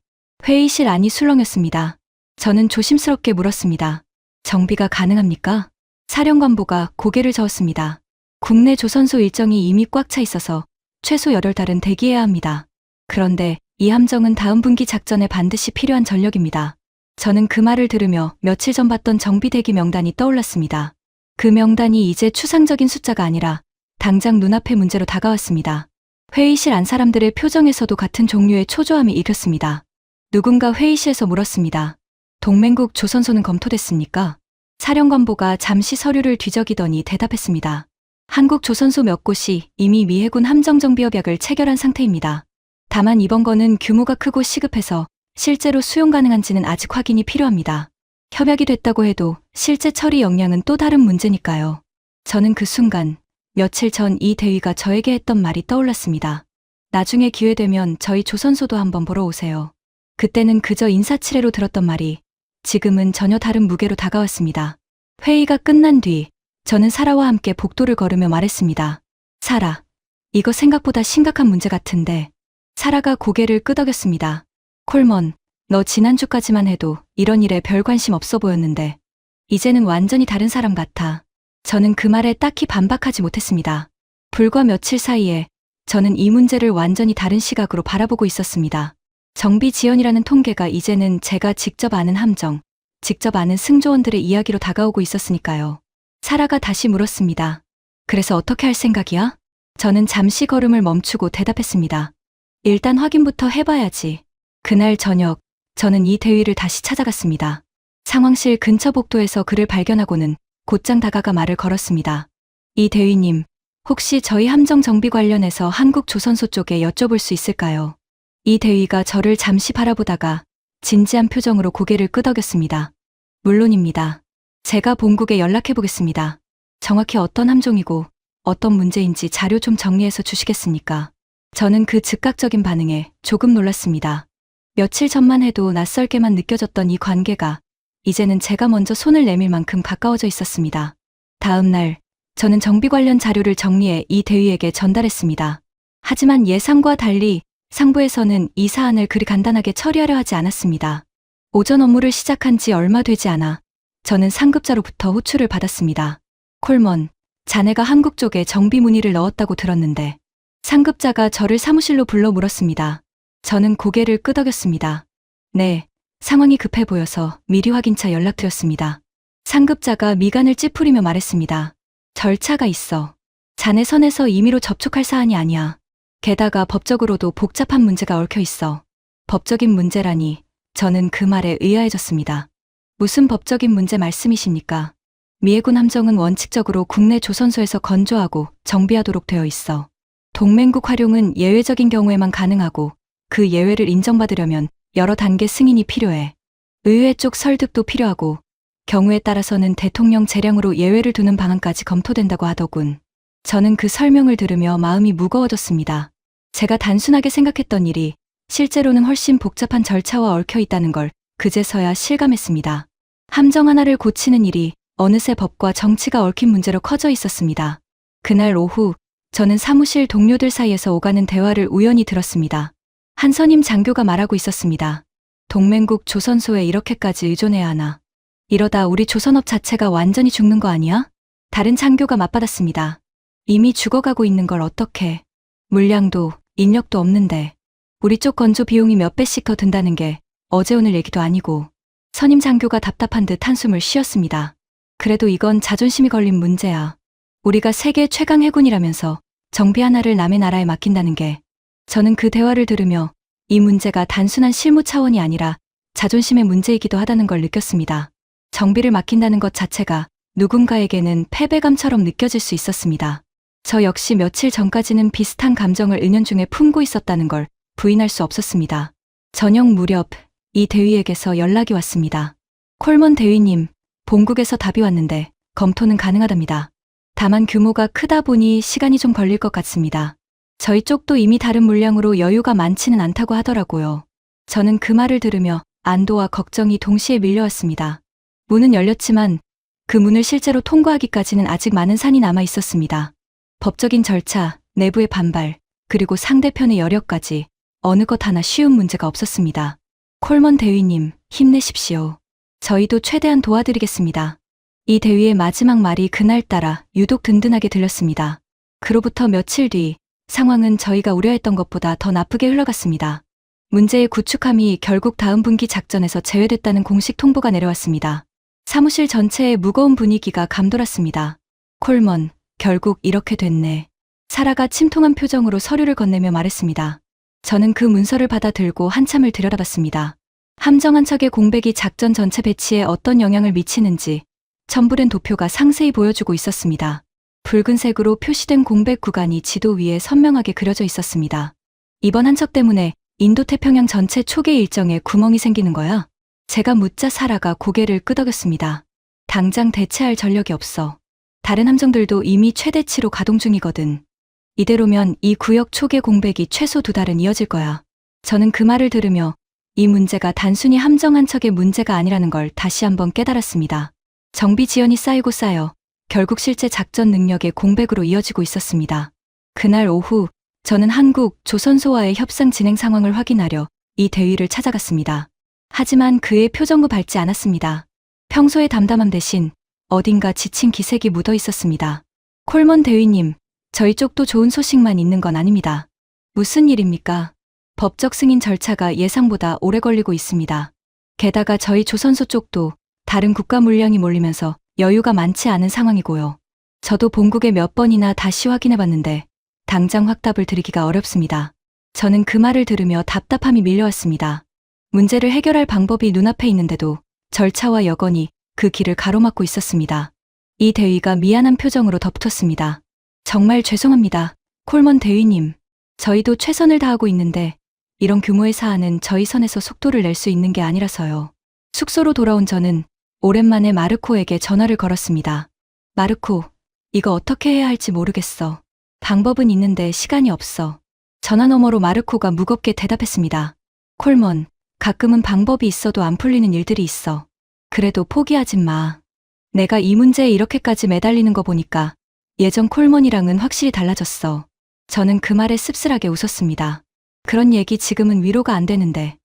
회의실 안이 술렁였습니다. 저는 조심스럽게 물었습니다. 정비가 가능합니까? 사령관보가 고개를 저었습니다. 국내 조선소 일정이 이미 꽉 차 있어서 최소 8달은 대기해야 합니다. 그런데 이 함정은 다음 분기 작전에 반드시 필요한 전력입니다. 저는 그 말을 들으며 며칠 전 봤던 정비대기 명단이 떠올랐습니다. 그 명단이 이제 추상적인 숫자가 아니라 당장 눈앞의 문제로 다가왔습니다. 회의실 안 사람들의 표정에서도 같은 종류의 초조함이 읽혔습니다. 누군가 회의실에서 물었습니다. 동맹국 조선소는 검토됐습니까? 사령관보가 잠시 서류를 뒤적이더니 대답했습니다. 한국 조선소 몇 곳이 이미 미 해군 함정정비협약을 체결한 상태입니다. 다만 이번 건은 규모가 크고 시급해서 실제로 수용 가능한지는 아직 확인이 필요합니다. 협약이 됐다고 해도 실제 처리 역량은 또 다른 문제니까요. 저는 그 순간 며칠 전 이 대위가 저에게 했던 말이 떠올랐습니다. 나중에 기회되면 저희 조선소도 한번 보러 오세요. 그때는 그저 인사치레로 들었던 말이 지금은 전혀 다른 무게로 다가왔습니다. 회의가 끝난 뒤 저는 사라와 함께 복도를 걸으며 말했습니다. 사라, 이거 생각보다 심각한 문제 같은데. 사라가 고개를 끄덕였습니다. 콜먼, 너 지난주까지만 해도 이런 일에 별 관심 없어 보였는데 이제는 완전히 다른 사람 같아. 저는 그 말에 딱히 반박하지 못했습니다. 불과 며칠 사이에 저는 이 문제를 완전히 다른 시각으로 바라보고 있었습니다. 정비 지연이라는 통계가 이제는 제가 직접 아는 함정, 직접 아는 승조원들의 이야기로 다가오고 있었으니까요. 사라가 다시 물었습니다. 그래서 어떻게 할 생각이야? 저는 잠시 걸음을 멈추고 대답했습니다. 일단 확인부터 해봐야지. 그날 저녁, 저는 이 대위를 다시 찾아갔습니다. 상황실 근처 복도에서 그를 발견하고는 곧장 다가가 말을 걸었습니다. 이 대위님, 혹시 저희 함정 정비 관련해서 한국 조선소 쪽에 여쭤볼 수 있을까요? 이 대위가 저를 잠시 바라보다가 진지한 표정으로 고개를 끄덕였습니다. 물론입니다. 제가 본국에 연락해보겠습니다. 정확히 어떤 함종이고 어떤 문제인지 자료 좀 정리해서 주시겠습니까? 저는 그 즉각적인 반응에 조금 놀랐습니다. 며칠 전만 해도 낯설게만 느껴졌던 이 관계가 이제는 제가 먼저 손을 내밀 만큼 가까워져 있었습니다. 다음 날, 저는 정비 관련 자료를 정리해 이 대위에게 전달했습니다. 하지만 예상과 달리 상부에서는 이 사안을 그리 간단하게 처리하려 하지 않았습니다. 오전 업무를 시작한 지 얼마 되지 않아 저는 상급자로부터 호출을 받았습니다. 콜먼, 자네가 한국 쪽에 정비 문의를 넣었다고 들었는데. 상급자가 저를 사무실로 불러 물었습니다. 저는 고개를 끄덕였습니다. 네, 상황이 급해 보여서 미리 확인차 연락드렸습니다. 상급자가 미간을 찌푸리며 말했습니다. 절차가 있어. 자네 선에서 임의로 접촉할 사안이 아니야. 게다가 법적으로도 복잡한 문제가 얽혀 있어. 법적인 문제라니. 저는 그 말에 의아해졌습니다. 무슨 법적인 문제 말씀이십니까? 미해군 함정은 원칙적으로 국내 조선소에서 건조하고 정비하도록 되어 있어. 동맹국 활용은 예외적인 경우에만 가능하고 그 예외를 인정받으려면 여러 단계 승인이 필요해. 의회 쪽 설득도 필요하고 경우에 따라서는 대통령 재량으로 예외를 두는 방안까지 검토된다고 하더군. 저는 그 설명을 들으며 마음이 무거워졌습니다. 제가 단순하게 생각했던 일이 실제로는 훨씬 복잡한 절차와 얽혀 있다는 걸 그제서야 실감했습니다. 함정 하나를 고치는 일이 어느새 법과 정치가 얽힌 문제로 커져 있었습니다. 그날 오후 저는 사무실 동료들 사이에서 오가는 대화를 우연히 들었습니다. 한 선임 장교가 말하고 있었습니다. 동맹국 조선소에 이렇게까지 의존해야 하나. 이러다 우리 조선업 자체가 완전히 죽는 거 아니야? 다른 장교가 맞받았습니다. 이미 죽어가고 있는 걸 어떡해. 물량도 인력도 없는데 우리 쪽 건조 비용이 몇 배씩 더 든다는 게 어제 오늘 얘기도 아니고. 선임 장교가 답답한 듯 한숨을 쉬었습니다. 그래도 이건 자존심이 걸린 문제야. 우리가 세계 최강 해군이라면서 정비 하나를 남의 나라에 맡긴다는 게. 저는 그 대화를 들으며 이 문제가 단순한 실무 차원이 아니라 자존심의 문제이기도 하다는 걸 느꼈습니다. 정비를 맡긴다는 것 자체가 누군가에게는 패배감처럼 느껴질 수 있었습니다. 저 역시 며칠 전까지는 비슷한 감정을 은연중에 품고 있었다는 걸 부인할 수 없었습니다. 저녁 무렵 이 대위에게서 연락이 왔습니다. 콜먼 대위님, 본국에서 답이 왔는데 검토는 가능하답니다. 다만 규모가 크다 보니 시간이 좀 걸릴 것 같습니다. 저희 쪽도 이미 다른 물량으로 여유가 많지는 않다고 하더라고요. 저는 그 말을 들으며 안도와 걱정이 동시에 밀려왔습니다. 문은 열렸지만 그 문을 실제로 통과하기까지는 아직 많은 산이 남아 있었습니다. 법적인 절차, 내부의 반발, 그리고 상대편의 여력까지 어느 것 하나 쉬운 문제가 없었습니다. 콜먼 대위님, 힘내십시오. 저희도 최대한 도와드리겠습니다. 이 대위의 마지막 말이 그날따라 유독 든든하게 들렸습니다. 그로부터 며칠 뒤 상황은 저희가 우려했던 것보다 더 나쁘게 흘러갔습니다. 문제의 구축함이 결국 다음 분기 작전에서 제외됐다는 공식 통보가 내려왔습니다. 사무실 전체에 무거운 분위기가 감돌았습니다. 콜먼, 결국 이렇게 됐네. 사라가 침통한 표정으로 서류를 건네며 말했습니다. 저는 그 문서를 받아 들고 한참을 들여다봤습니다. 함정 한 척의 공백이 작전 전체 배치에 어떤 영향을 미치는지 첨부된 도표가 상세히 보여주고 있었습니다. 붉은색으로 표시된 공백 구간이 지도 위에 선명하게 그려져 있었습니다. 이번 한 척 때문에 인도태평양 전체 초계 일정에 구멍이 생기는 거야? 제가 묻자 사라가 고개를 끄덕였습니다. 당장 대체할 전력이 없어. 다른 함정들도 이미 최대치로 가동 중이거든. 이대로면 이 구역 초계 공백이 최소 2달은 이어질 거야. 저는 그 말을 들으며 이 문제가 단순히 함정 한 척의 문제가 아니라는 걸 다시 한번 깨달았습니다. 정비 지연이 쌓이고 쌓여 결국 실제 작전 능력의 공백으로 이어지고 있었습니다. 그날 오후 저는 한국 조선소와의 협상 진행 상황을 확인하려 이 대위를 찾아갔습니다. 하지만 그의 표정도 밝지 않았습니다. 평소의 담담함 대신 어딘가 지친 기색이 묻어 있었습니다. 콜먼 대위님, 저희 쪽도 좋은 소식만 있는 건 아닙니다. 무슨 일입니까? 법적 승인 절차가 예상보다 오래 걸리고 있습니다. 게다가 저희 조선소 쪽도 다른 국가 물량이 몰리면서 여유가 많지 않은 상황이고요. 저도 본국에 몇 번이나 다시 확인해봤는데 당장 확답을 드리기가 어렵습니다. 저는 그 말을 들으며 답답함이 밀려왔습니다. 문제를 해결할 방법이 눈앞에 있는데도 절차와 여건이 그 길을 가로막고 있었습니다. 이 대위가 미안한 표정으로 덧붙었습니다. 정말 죄송합니다. 콜먼 대위님. 저희도 최선을 다하고 있는데 이런 규모의 사안은 저희 선에서 속도를 낼 수 있는 게 아니라서요. 숙소로 돌아온 저는 오랜만에 마르코에게 전화를 걸었습니다. 마르코, 이거 어떻게 해야 할지 모르겠어. 방법은 있는데 시간이 없어. 전화 너머로 마르코가 무겁게 대답했습니다. 콜먼, 가끔은 방법이 있어도 안 풀리는 일들이 있어. 그래도 포기하지 마. 내가 이 문제에 이렇게까지 매달리는 거 보니까 예전 콜먼이랑은 확실히 달라졌어. 저는 그 말에 씁쓸하게 웃었습니다. 그런 얘기 지금은 위로가 안 되는데.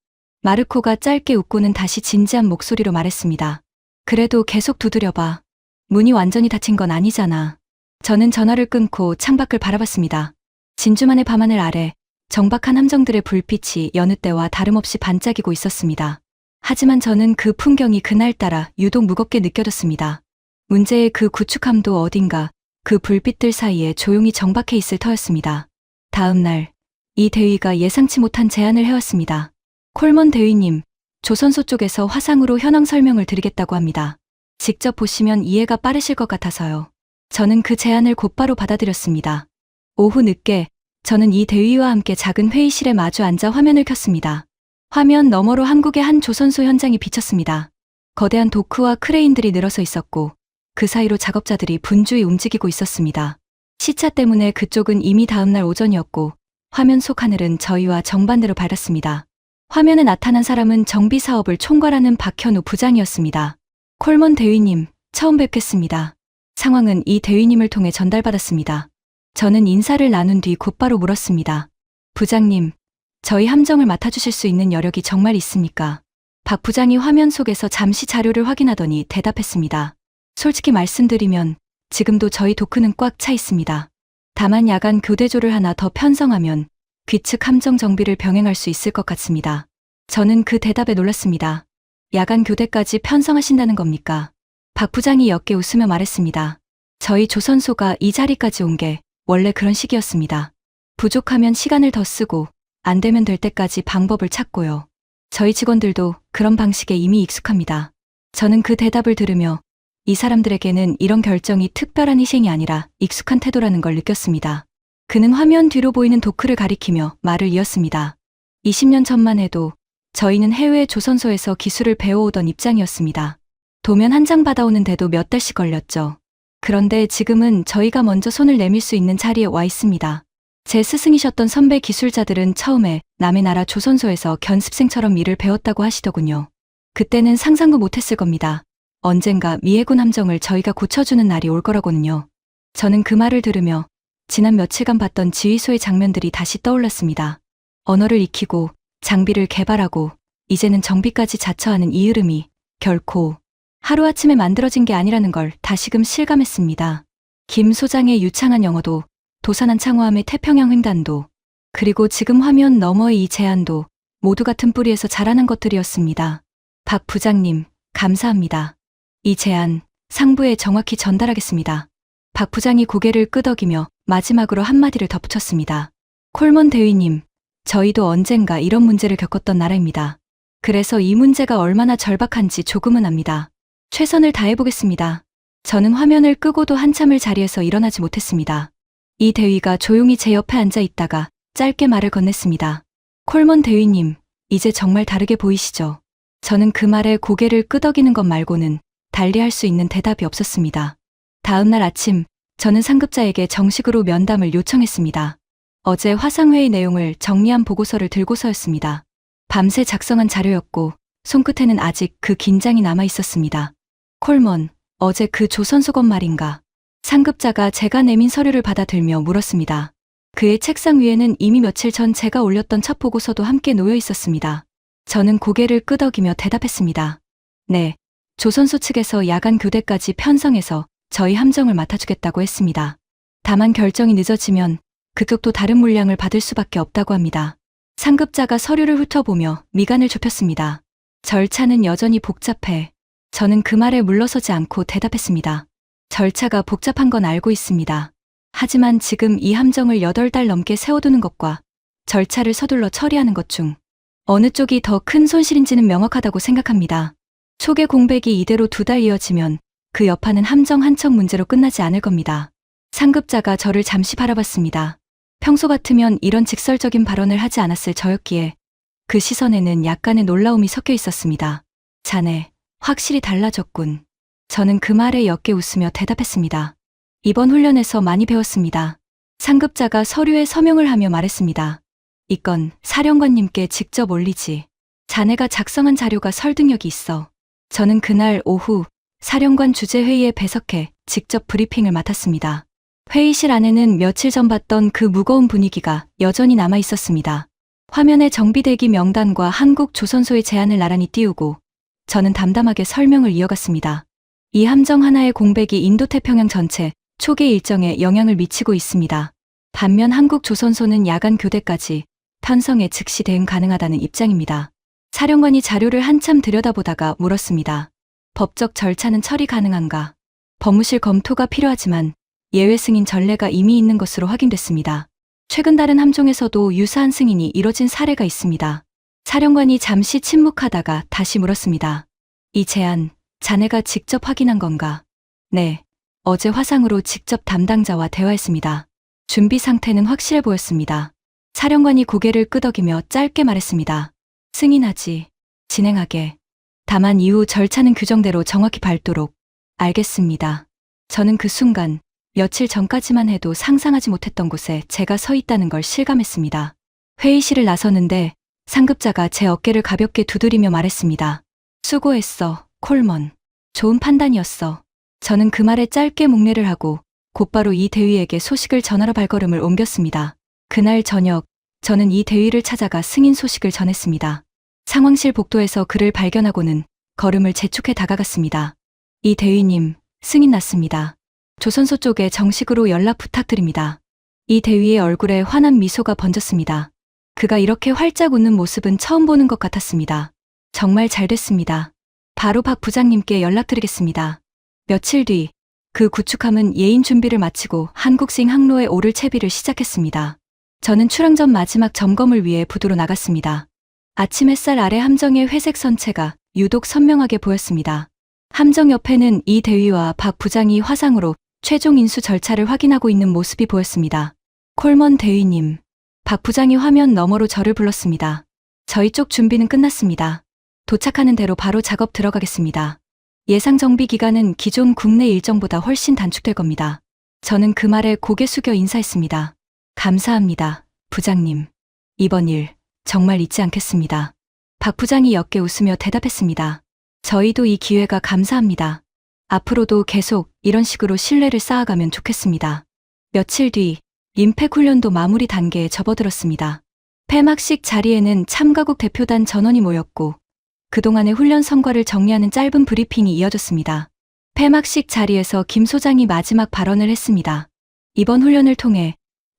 마르코가 짧게 웃고는 다시 진지한 목소리로 말했습니다. 그래도 계속 두드려봐. 문이 완전히 닫힌 건 아니잖아. 저는 전화를 끊고 창밖을 바라봤습니다. 진주만의 밤하늘 아래 정박한 함정들의 불빛이 여느 때와 다름없이 반짝이고 있었습니다. 하지만 저는 그 풍경이 그날따라 유독 무겁게 느껴졌습니다. 문제의 그 구축함도 어딘가 그 불빛들 사이에 조용히 정박해 있을 터였습니다. 다음 날, 이 대위가 예상치 못한 제안을 해왔습니다. 콜먼 대위님, 조선소 쪽에서 화상으로 현황 설명을 드리겠다고 합니다. 직접 보시면 이해가 빠르실 것 같아서요. 저는 그 제안을 곧바로 받아들였습니다. 오후 늦게 저는 이 대위와 함께 작은 회의실에 마주 앉아 화면을 켰습니다. 화면 너머로 한국의 한 조선소 현장이 비쳤습니다. 거대한 도크와 크레인들이 늘어서 있었고 그 사이로 작업자들이 분주히 움직이고 있었습니다. 시차 때문에 그쪽은 이미 다음날 오전이었고 화면 속 하늘은 저희와 정반대로 밝았습니다. 화면에 나타난 사람은 정비 사업을 총괄하는 박현우 부장이었습니다. 콜먼 대위님, 처음 뵙겠습니다. 상황은 이 대위님을 통해 전달받았습니다. 저는 인사를 나눈 뒤 곧바로 물었습니다. 부장님, 저희 함정을 맡아주실 수 있는 여력이 정말 있습니까? 박 부장이 화면 속에서 잠시 자료를 확인하더니 대답했습니다. 솔직히 말씀드리면 지금도 저희 도크는 꽉 차 있습니다. 다만 야간 교대조를 하나 더 편성하면 귀측 함정 정비를 병행할 수 있을 것 같습니다. 저는 그 대답에 놀랐습니다. 야간 교대까지 편성하신다는 겁니까? 박 부장이 옅게 웃으며 말했습니다. 저희 조선소가 이 자리까지 온 게 원래 그런 식이었습니다. 부족하면 시간을 더 쓰고 안 되면 될 때까지 방법을 찾고요. 저희 직원들도 그런 방식에 이미 익숙합니다. 저는 그 대답을 들으며 이 사람들에게는 이런 결정이 특별한 희생이 아니라 익숙한 태도라는 걸 느꼈습니다. 그는 화면 뒤로 보이는 도크를 가리키며 말을 이었습니다. 20년 전만 해도 저희는 해외 조선소에서 기술을 배워오던 입장이었습니다. 도면 한 장 받아오는데도 몇 달씩 걸렸죠. 그런데 지금은 저희가 먼저 손을 내밀 수 있는 자리에 와 있습니다. 제 스승이셨던 선배 기술자들은 처음에 남의 나라 조선소에서 견습생처럼 일을 배웠다고 하시더군요. 그때는 상상도 못했을 겁니다. 언젠가 미해군 함정을 저희가 고쳐주는 날이 올 거라고는요. 저는 그 말을 들으며 지난 며칠간 봤던 지휘소의 장면들이 다시 떠올랐습니다. 언어를 익히고 장비를 개발하고 이제는 정비까지 자처하는 이 흐름이 결코 하루아침에 만들어진 게 아니라는 걸 다시금 실감했습니다. 김 소장의 유창한 영어도 도산한 창호함의 태평양 횡단도 그리고 지금 화면 너머의 이 제안도 모두 같은 뿌리에서 자라난 것들이었습니다. 박 부장님, 감사합니다. 이 제안, 상부에 정확히 전달하겠습니다. 박 부장이 고개를 끄덕이며 마지막으로 한마디를 덧붙였습니다. 콜먼 대위님, 저희도 언젠가 이런 문제를 겪었던 나라입니다. 그래서 이 문제가 얼마나 절박한지 조금은 압니다. 최선을 다해보겠습니다. 저는 화면을 끄고도 한참을 자리에서 일어나지 못했습니다. 이 대위가 조용히 제 옆에 앉아 있다가 짧게 말을 건넸습니다. 콜먼 대위님, 이제 정말 다르게 보이시죠? 저는 그 말에 고개를 끄덕이는 것 말고는 달리 할 수 있는 대답이 없었습니다. 다음 날 아침, 저는 상급자에게 정식으로 면담을 요청했습니다. 어제 화상회의 내용을 정리한 보고서를 들고서였습니다. 밤새 작성한 자료였고 손끝에는 아직 그 긴장이 남아 있었습니다. 콜먼, 어제 그 조선소건 말인가? 상급자가 제가 내민 서류를 받아들며 물었습니다. 그의 책상 위에는 이미 며칠 전 제가 올렸던 첫 보고서도 함께 놓여 있었습니다. 저는 고개를 끄덕이며 대답했습니다. 네, 조선소 측에서 야간 교대까지 편성해서 저희 함정을 맡아주겠다고 했습니다. 다만 결정이 늦어지면 그쪽도 다른 물량을 받을 수밖에 없다고 합니다. 상급자가 서류를 훑어보며 미간을 좁혔습니다. 절차는 여전히 복잡해. 저는 그 말에 물러서지 않고 대답했습니다. 절차가 복잡한 건 알고 있습니다. 하지만 지금 이 함정을 8달 넘게 세워두는 것과 절차를 서둘러 처리하는 것 중 어느 쪽이 더 큰 손실인지는 명확하다고 생각합니다. 초계 공백이 이대로 2달 이어지면 그 여파는 함정 한 척 문제로 끝나지 않을 겁니다. 상급자가 저를 잠시 바라봤습니다. 평소 같으면 이런 직설적인 발언을 하지 않았을 저였기에 그 시선에는 약간의 놀라움이 섞여 있었습니다. 자네, 확실히 달라졌군. 저는 그 말에 옅게 웃으며 대답했습니다. 이번 훈련에서 많이 배웠습니다. 상급자가 서류에 서명을 하며 말했습니다. 이건 사령관님께 직접 올리지. 자네가 작성한 자료가 설득력이 있어. 저는 그날 오후 사령관 주재회의에 배석해 직접 브리핑을 맡았습니다. 회의실 안에는 며칠 전 봤던 그 무거운 분위기가 여전히 남아 있었습니다. 화면에 정비대기 명단과 한국 조선소의 제안을 나란히 띄우고 저는 담담하게 설명을 이어갔습니다. 이 함정 하나의 공백이 인도태평양 전체 초계 일정에 영향을 미치고 있습니다. 반면 한국 조선소는 야간 교대까지 편성에 즉시 대응 가능하다는 입장입니다. 사령관이 자료를 한참 들여다보다가 물었습니다. 법적 절차는 처리 가능한가? 법무실 검토가 필요하지만 예외 승인 전례가 이미 있는 것으로 확인됐습니다. 최근 다른 함정에서도 유사한 승인이 이뤄진 사례가 있습니다. 사령관이 잠시 침묵하다가 다시 물었습니다. 이 제안, 자네가 직접 확인한 건가? 네, 어제 화상으로 직접 담당자와 대화했습니다. 준비 상태는 확실해 보였습니다. 사령관이 고개를 끄덕이며 짧게 말했습니다. 승인하지, 진행하게. 다만 이후 절차는 규정대로 정확히 밟도록. 알겠습니다. 저는 그 순간 며칠 전까지만 해도 상상하지 못했던 곳에 제가 서 있다는 걸 실감했습니다. 회의실을 나서는데 상급자가 제 어깨를 가볍게 두드리며 말했습니다. 수고했어, 콜먼. 좋은 판단이었어. 저는 그 말에 짧게 목례를 하고 곧바로 이 대위에게 소식을 전하러 발걸음을 옮겼습니다. 그날 저녁, 저는 이 대위를 찾아가 승인 소식을 전했습니다. 상황실 복도에서 그를 발견하고는 걸음을 재촉해 다가갔습니다. 이 대위님, 승인 났습니다. 조선소 쪽에 정식으로 연락 부탁드립니다. 이 대위의 얼굴에 환한 미소가 번졌습니다. 그가 이렇게 활짝 웃는 모습은 처음 보는 것 같았습니다. 정말 잘 됐습니다. 바로 박 부장님께 연락드리겠습니다. 며칠 뒤, 그 구축함은 예인 준비를 마치고 한국싱 항로에 오를 채비를 시작했습니다. 저는 출항 전 마지막 점검을 위해 부두로 나갔습니다. 아침 햇살 아래 함정의 회색 선체가 유독 선명하게 보였습니다. 함정 옆에는 이 대위와 박 부장이 화상으로 최종 인수 절차를 확인하고 있는 모습이 보였습니다. 콜먼 대위님, 박 부장이 화면 너머로 저를 불렀습니다. 저희 쪽 준비는 끝났습니다. 도착하는 대로 바로 작업 들어가겠습니다. 예상 정비 기간은 기존 국내 일정보다 훨씬 단축될 겁니다. 저는 그 말에 고개 숙여 인사했습니다. 감사합니다, 부장님. 이번 일 정말 잊지 않겠습니다. 박 부장이 옅게 웃으며 대답했습니다. 저희도 이 기회가 감사합니다. 앞으로도 계속 이런 식으로 신뢰를 쌓아가면 좋겠습니다. 며칠 뒤 임팩 훈련도 마무리 단계에 접어들었습니다. 폐막식 자리에는 참가국 대표단 전원이 모였고 그동안의 훈련 성과를 정리하는 짧은 브리핑이 이어졌습니다. 폐막식 자리에서 김 소장이 마지막 발언을 했습니다. 이번 훈련을 통해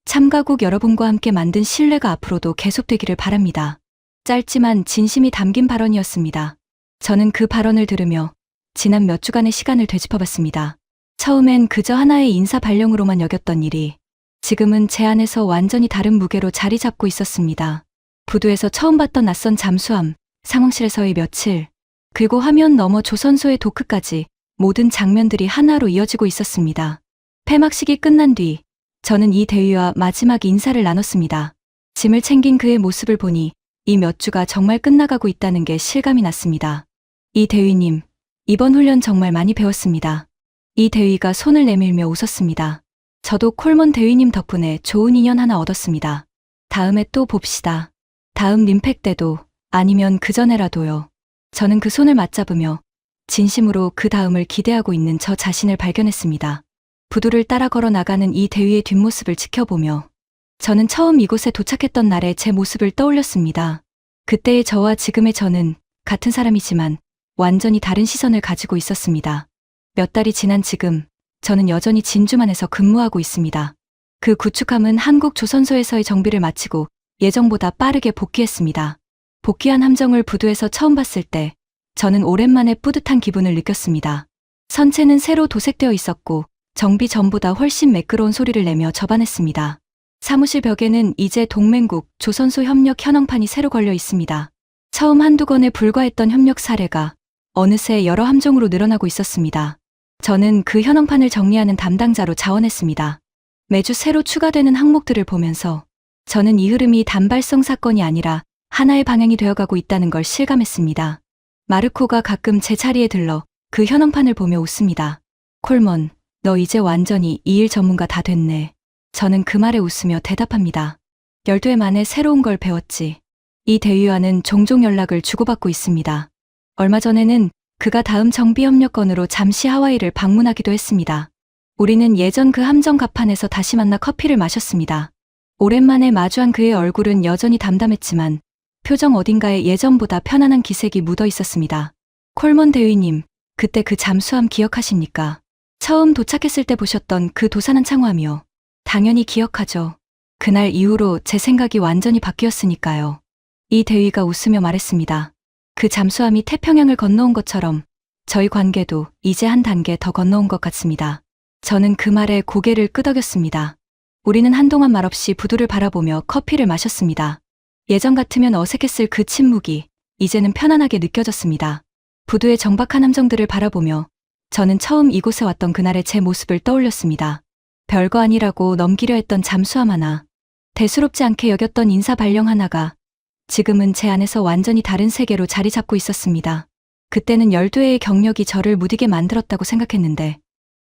참가국 여러분과 함께 만든 신뢰가 앞으로도 계속되기를 바랍니다. 짧지만 진심이 담긴 발언이었습니다. 저는 그 발언을 들으며 지난 몇 주간의 시간을 되짚어봤습니다. 처음엔 그저 하나의 인사 발령으로만 여겼던 일이 지금은 제 안에서 완전히 다른 무게로 자리 잡고 있었습니다. 부두에서 처음 봤던 낯선 잠수함, 상황실에서의 며칠, 그리고 화면 너머 조선소의 도크까지 모든 장면들이 하나로 이어지고 있었습니다. 폐막식이 끝난 뒤 저는 이 대위와 마지막 인사를 나눴습니다. 짐을 챙긴 그의 모습을 보니 이 몇 주가 정말 끝나가고 있다는 게 실감이 났습니다. 이 대위님, 이번 훈련 정말 많이 배웠습니다. 이 대위가 손을 내밀며 웃었습니다. 저도 콜먼 대위님 덕분에 좋은 인연 하나 얻었습니다. 다음에 또 봅시다. 다음 림팩 때도 아니면 그 전에라도요. 저는 그 손을 맞잡으며 진심으로 그 다음을 기대하고 있는 저 자신을 발견했습니다. 부두를 따라 걸어 나가는 이 대위의 뒷모습을 지켜보며 저는 처음 이곳에 도착했던 날의 제 모습을 떠올렸습니다. 그때의 저와 지금의 저는 같은 사람이지만 완전히 다른 시선을 가지고 있었습니다. 몇 달이 지난 지금 저는 여전히 진주만에서 근무하고 있습니다. 그 구축함은 한국 조선소에서의 정비를 마치고 예정보다 빠르게 복귀했습니다. 복귀한 함정을 부두에서 처음 봤을 때 저는 오랜만에 뿌듯한 기분을 느꼈습니다. 선체는 새로 도색되어 있었고 정비 전보다 훨씬 매끄러운 소리를 내며 접안했습니다. 사무실 벽에는 이제 동맹국 조선소 협력 현황판이 새로 걸려 있습니다. 처음 한두 건에 불과했던 협력 사례가 어느새 여러 함정으로 늘어나고 있었습니다. 저는 그 현황판을 정리하는 담당자로 자원했습니다. 매주 새로 추가되는 항목들을 보면서 저는 이 흐름이 단발성 사건이 아니라 하나의 방향이 되어가고 있다는 걸 실감했습니다. 마르코가 가끔 제 자리에 들러 그 현황판을 보며 웃습니다. 콜먼, 너 이제 완전히 이 일 전문가 다 됐네. 저는 그 말에 웃으며 대답합니다. 12해 만에 새로운 걸 배웠지. 이 대위와는 종종 연락을 주고받고 있습니다. 얼마 전에는 그가 다음 정비협력건으로 잠시 하와이를 방문하기도 했습니다. 우리는 예전 그 함정 갑판에서 다시 만나 커피를 마셨습니다. 오랜만에 마주한 그의 얼굴은 여전히 담담했지만 표정 어딘가에 예전보다 편안한 기색이 묻어 있었습니다. 콜먼 대위님, 그때 그 잠수함 기억하십니까? 처음 도착했을 때 보셨던 그 도산한 창호함이요. 당연히 기억하죠. 그날 이후로 제 생각이 완전히 바뀌었으니까요. 이 대위가 웃으며 말했습니다. 그 잠수함이 태평양을 건너온 것처럼 저희 관계도 이제 한 단계 더 건너온 것 같습니다. 저는 그 말에 고개를 끄덕였습니다. 우리는 한동안 말없이 부두를 바라보며 커피를 마셨습니다. 예전 같으면 어색했을 그 침묵이 이제는 편안하게 느껴졌습니다. 부두의 정박한 함정들을 바라보며 저는 처음 이곳에 왔던 그날의 제 모습을 떠올렸습니다. 별거 아니라고 넘기려 했던 잠수함 하나, 대수롭지 않게 여겼던 인사 발령 하나가 지금은 제 안에서 완전히 다른 세계로 자리 잡고 있었습니다. 그때는 12회의 경력이 저를 무디게 만들었다고 생각했는데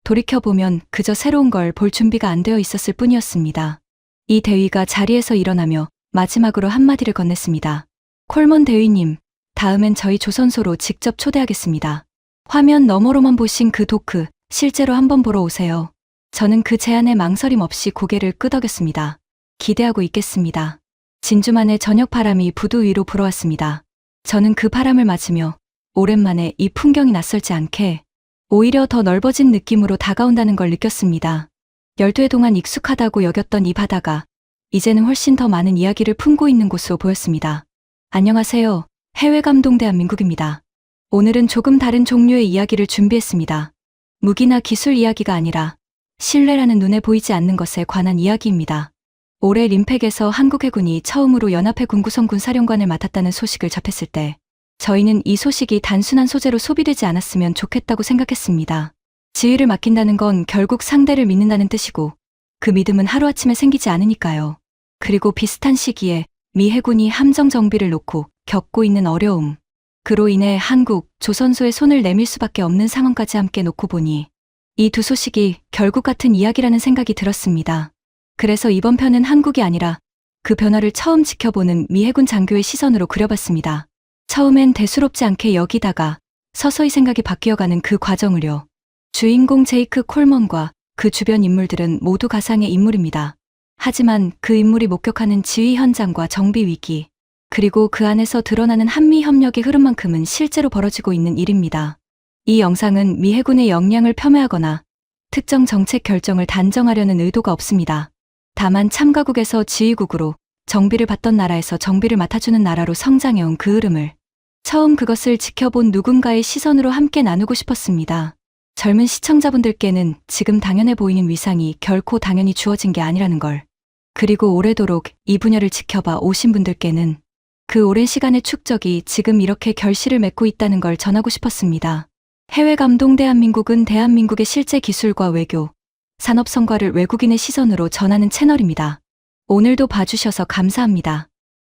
돌이켜보면 그저 새로운 걸 볼 준비가 안 되어 있었을 뿐이었습니다. 이 대위가 자리에서 일어나며 마지막으로 한마디를 건넸습니다. 콜먼 대위님, 다음엔 저희 조선소로 직접 초대하겠습니다. 화면 너머로만 보신 그 도크, 실제로 한번 보러 오세요. 저는 그 제안에 망설임 없이 고개를 끄덕였습니다. 기대하고 있겠습니다. 진주만의 저녁 바람이 부두 위로 불어왔습니다. 저는 그 바람을 맞으며 오랜만에 이 풍경이 낯설지 않게 오히려 더 넓어진 느낌으로 다가온다는 걸 느꼈습니다. 12해 동안 익숙하다고 여겼던 이 바다가 이제는 훨씬 더 많은 이야기를 품고 있는 곳으로 보였습니다. 안녕하세요. 해외감동 대한민국입니다. 오늘은 조금 다른 종류의 이야기를 준비했습니다. 무기나 기술 이야기가 아니라 신뢰라는 눈에 보이지 않는 것에 관한 이야기입니다. 올해 림팩에서 한국 해군이 처음으로 연합해 군구성군 사령관을 맡았다는 소식을 접했을 때 저희는 이 소식이 단순한 소재로 소비되지 않았으면 좋겠다고 생각했습니다. 지휘를 맡긴다는 건 결국 상대를 믿는다는 뜻이고 그 믿음은 하루아침에 생기지 않으니까요. 그리고 비슷한 시기에 미 해군이 함정 정비를 놓고 겪고 있는 어려움, 그로 인해 한국, 조선소의 손을 내밀 수밖에 없는 상황까지 함께 놓고 보니 이 두 소식이 결국 같은 이야기라는 생각이 들었습니다. 그래서 이번 편은 한국이 아니라 그 변화를 처음 지켜보는 미 해군 장교의 시선으로 그려봤습니다. 처음엔 대수롭지 않게 여기다가 서서히 생각이 바뀌어가는 그 과정을요. 주인공 제이크 콜먼과 그 주변 인물들은 모두 가상의 인물입니다. 하지만 그 인물이 목격하는 지휘 현장과 정비 위기, 그리고 그 안에서 드러나는 한미 협력의 흐름만큼은 실제로 벌어지고 있는 일입니다. 이 영상은 미 해군의 역량을 폄훼하거나 특정 정책 결정을 단정하려는 의도가 없습니다. 다만 참가국에서 지휘국으로 정비를 받던 나라에서 정비를 맡아주는 나라로 성장해온 그 흐름을 처음 그것을 지켜본 누군가의 시선으로 함께 나누고 싶었습니다. 젊은 시청자분들께는 지금 당연해 보이는 위상이 결코 당연히 주어진 게 아니라는 걸, 그리고 오래도록 이 분야를 지켜봐 오신 분들께는 그 오랜 시간의 축적이 지금 이렇게 결실을 맺고 있다는 걸 전하고 싶었습니다. 해외 감동 대한민국은 대한민국의 실제 기술과 외교, 산업 성과를 외국인의 시선으로 전하는 채널입니다. 오늘도 봐주셔서 감사합니다.